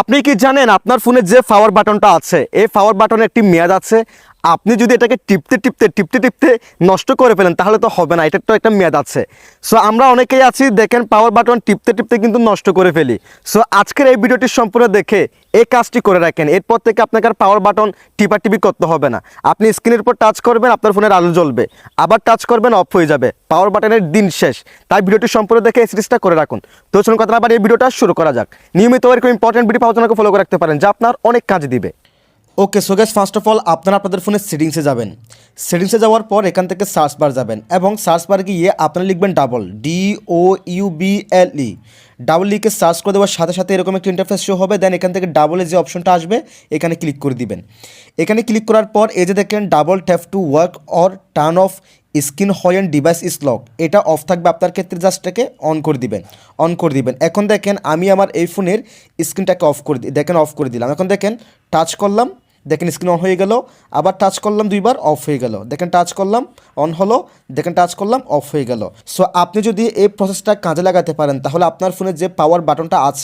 আপনি কি জানেন আপনার ফোনে যে পাওয়ার বাটনটা আছে এই পাওয়ার বাটনের একটি মেয়াদ আছে। আপনি যদি এটাকে টিপতে নষ্ট করে ফেলেন তাহলে তো হবে না, এটার তো একটা মেয়াদ আছে। সো আমরা অনেকেই আছি দেখেন পাওয়ার বাটন টিপতে কিন্তু নষ্ট করে ফেলি। সো আজকের এই ভিডিওটি সম্পূর্ণ দেখে এই কাজটি করে রাখেন, এরপর থেকে আপনাকে আর পাওয়ার বাটন টিপি করতে হবে না। আপনি স্ক্রিনের উপর টাচ করবেন, আপনার ফোনের আলো জ্বলবে, আবার টাচ করবেন অফ হয়ে যাবে, পাওয়ার বাটনের দিন শেষ। তাই ভিডিওটি সম্পূর্ণ দেখে এই সিরিজটা করে রাখুন। তো চলুন কথা না বাড়িয়ে এই ভিডিওটা শুরু করা যাক। নিয়মিত এরকম ইম্পর্টেন্ট ভিডিও পাওয়ার জন্য ফলো করে রাখতে পারেন, যা আপনার অনেক কাজে দিবে। Okay, so guys, first of all আপনারা আপনাদের ফোনের সেটিংসে যাবেন। সেটিংসে যাওয়ার পর এখান থেকে সার্চ বার যাবেন এবং সার্চ বার গিয়ে আপনারা লিখবেন ডাবল DOUBLE। ডাবল লিখে সার্চ করে দেওয়ার সাথে সাথে এরকম একটা ইন্টারফেস শো হবে। দেন এখান থেকে ডাবলের যে অপশনটা আসবে এখানে ক্লিক করে দিবেন। এখানে ক্লিক করার পর এই যে দেখেন double tap to work or turn off screen when device is lock, এটা অফ থাকবে আপনার ক্ষেত্রে, জাস্ট এটাকে অন করে দিবেন। এখন দেখেন আমি আমার এই ফোনের স্ক্রিনটাকে অফ করে দেখেন অফ করে দিলাম। এখন দেখেন টাচ করলাম, দেখেন স্ক্রিন অন হয়ে গেল, আবার টাচ করলাম দুইবার অফ হয়ে গেল, দেখেন টাচ করলাম অন হলো, দেখেন টাচ করলাম অফ হয়ে গেল। সো আপনি যদি এই প্রসেসটা কাজে লাগাতে পারেন তাহলে আপনার ফোনের যে পাওয়ার বাটনটা আছে